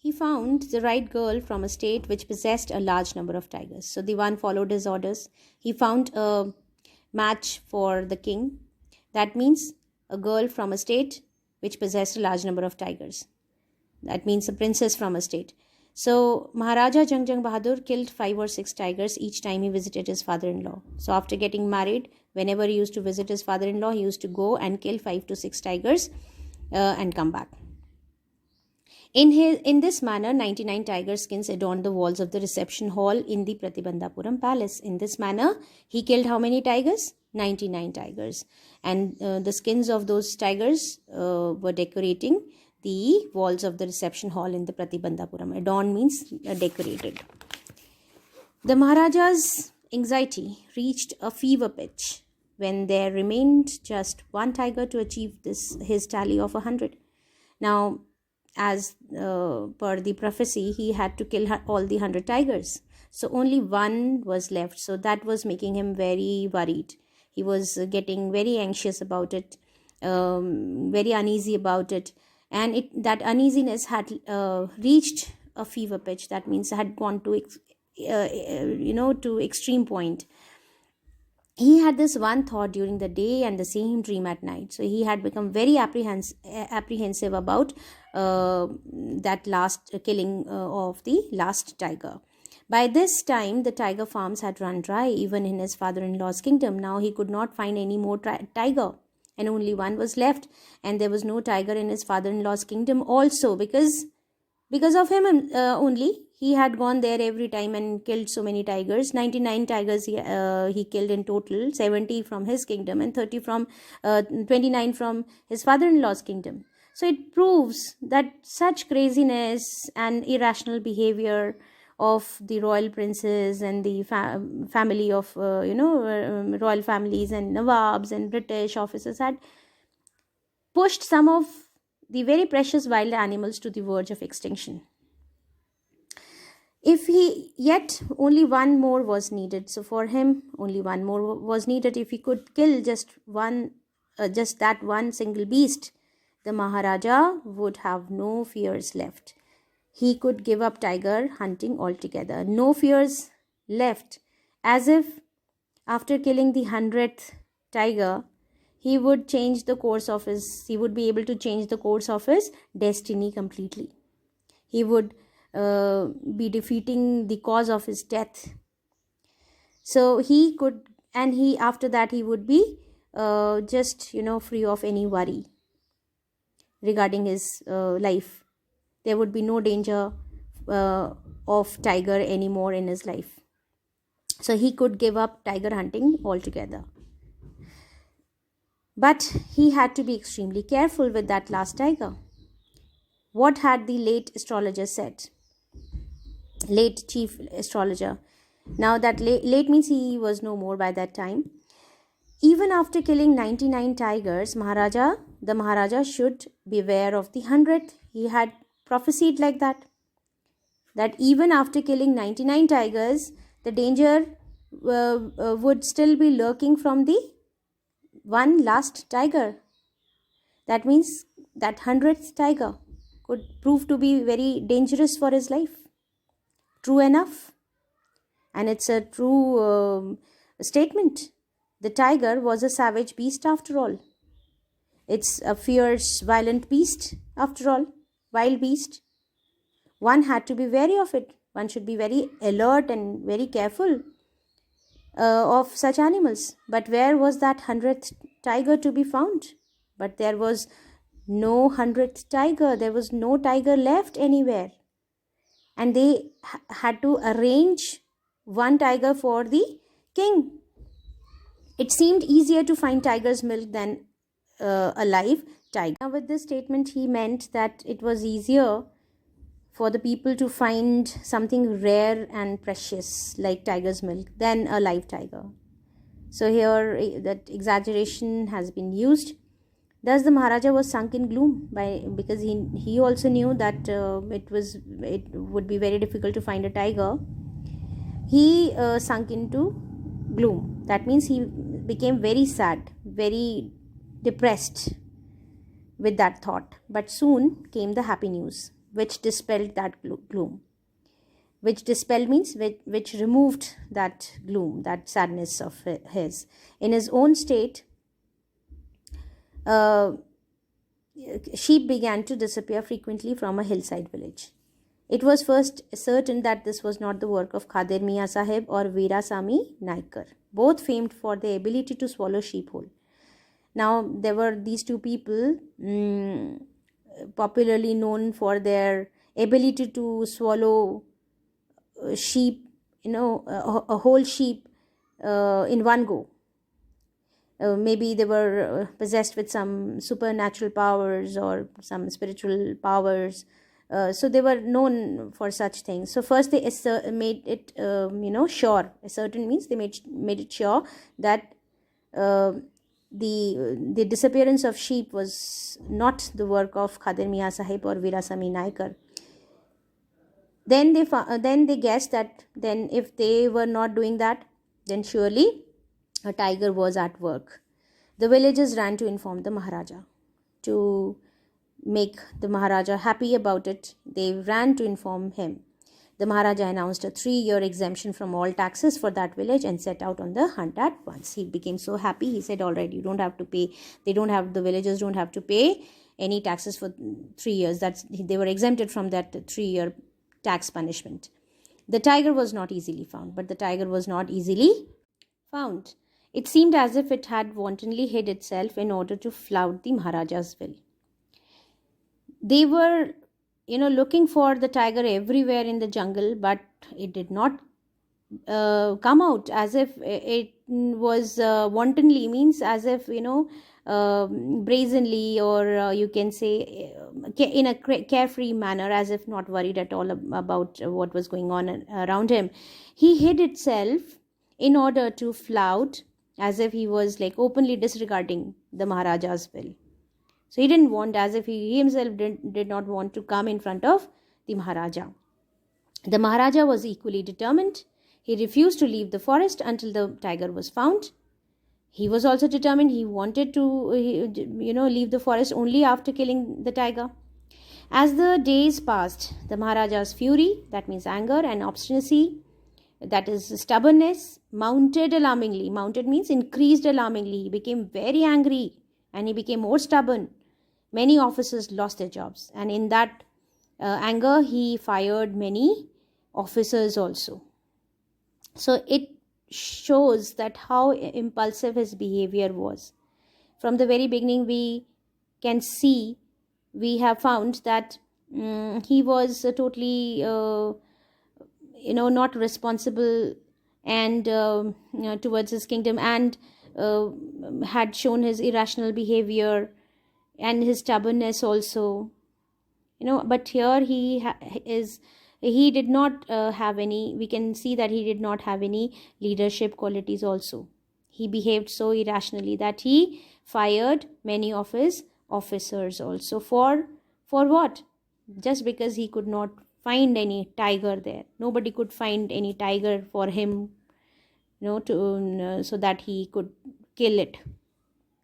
he found the right girl from a state which possessed a large number of tigers. So the one followed his orders. He found a match for the king. That means a girl from a state which possessed a large number of tigers. That means a princess from a state. So Maharaja Jang Jang Bahadur killed 5 or 6 tigers each time he visited his father-in-law. So after getting married, whenever he used to visit his father-in-law, he used to go and kill 5 to 6 tigers and come back. In this manner, 99 tiger skins adorned the walls of the reception hall in the Pratibandhapuram palace. In this manner, he killed how many tigers? 99 tigers. And the skins of those tigers were decorating the walls of the reception hall in the Pratibandhapuram. Adorned means decorated. The Maharaja's anxiety reached a fever pitch when there remained just one tiger to achieve his tally of 100. Now, as per the prophecy, he had to kill all the 100 tigers. So only one was left. So that was making him very worried. He was getting very anxious about it, very uneasy about it. And that uneasiness had reached a fever pitch. That means had gone to to extreme point. He had this one thought during the day and the same dream at night. So he had become very apprehensive about that last killing of the last tiger. By this time, the tiger farms had run dry, even in his father-in-law's kingdom. Now he could not find any more tiger, and only one was left. And there was no tiger in his father-in-law's kingdom also, because of him only. He had gone there every time and killed so many tigers. 99 tigers he killed in total, 70 from his kingdom and 29 from his father-in-law's kingdom. So it proves that such craziness and irrational behavior of the royal princes and the family of royal families and Nawabs and British officers had pushed some of the very precious wild animals to the verge of extinction. Yet only one more was needed. So for him, only one more was needed. If he could kill just that one single beast, the Maharaja would have no fears left. He could give up tiger hunting altogether. No fears left. As if after killing the 100th tiger, he would be able to change the course of his destiny completely. He would be defeating the cause of his death. So after that he would be free of any worry regarding his life. There would be no danger of tiger anymore in his life. So he could give up tiger hunting altogether. But he had to be extremely careful with that last tiger. What had the late astrologer said? Late chief astrologer. Now that late means he was no more by that time. Even after killing 99 tigers, the Maharaja should beware of the 100th. He had prophesied like that even after killing 99 tigers, the danger would still be lurking from the one last tiger. That means that 100th tiger could prove to be very dangerous for his life. True enough. And it's a true statement. The tiger was a savage beast after all. It's a fierce, violent beast after all. Wild beast. One had to be wary of it. One should be very alert and very careful of such animals. But where was that 100th tiger to be found? But there was no 100th tiger. There was no tiger left anywhere. And they had to arrange one tiger for the king. It seemed easier to find tiger's milk than a live tiger. Now, with this statement, he meant that it was easier for the people to find something rare and precious like tiger's milk than a live tiger. So here that exaggeration has been used. Thus the Maharaja was sunk in gloom because he also knew that it would be very difficult to find a tiger. He sunk into gloom. That means he became very sad, very depressed with that thought. But soon came the happy news. which dispelled that gloom. Which dispelled means which removed that gloom, that sadness of his. In his own state, sheep began to disappear frequently from a hillside village. It was first certain that this was not the work of Khader Mia Sahib or Veerasamy Naikar, both famed for their ability to swallow sheep whole. Now, there were these two people popularly known for their ability to swallow sheep, a whole sheep in one go. Maybe they were possessed with some supernatural powers or some spiritual powers. So they were known for such things. So first they made it, sure. Certain means they made it sure that the disappearance of sheep was not the work of Khader Mia Sahib or Veerasamy Naikar. Then they guessed that then if they were not doing that, then surely a tiger was at work. The villagers ran to inform the Maharaja. To make the Maharaja happy about it, they ran to inform him. The Maharaja announced a 3-year exemption from all taxes for that village and set out on the hunt at once. He became so happy. He said, all right, you don't have to pay. The villagers don't have to pay any taxes for 3 years. They were exempted from that 3-year tax punishment. The tiger was not easily found, It seemed as if it had wantonly hid itself in order to flout the Maharaja's will. They were, looking for the tiger everywhere in the jungle, but it did not come out, as if it was wantonly, means as if, brazenly, or you can say in a carefree manner, as if not worried at all about what was going on around him. He hid itself in order to flout, as if he was like openly disregarding the Maharaja's will. So he didn't want, as if he himself did not want to come in front of the Maharaja. The Maharaja was equally determined. He refused to leave the forest until the tiger was found. He was also determined. He wanted to, leave the forest only after killing the tiger. As the days passed, the Maharaja's fury, that means anger, and obstinacy, that is stubbornness, mounted alarmingly. Mounted means increased alarmingly. He became very angry and he became more stubborn. Many officers lost their jobs, and in that anger, he fired many officers also. So it shows that how impulsive his behavior was. From the very beginning, we have found that he was totally, not responsible and towards his kingdom, and had shown his irrational behavior and his stubbornness also. But here he did not have any, we can see that he did not have any leadership qualities also. He behaved so irrationally that he fired many of his officers also. For what? Just because he could not find any tiger there. Nobody could find any tiger for him, so that he could kill it.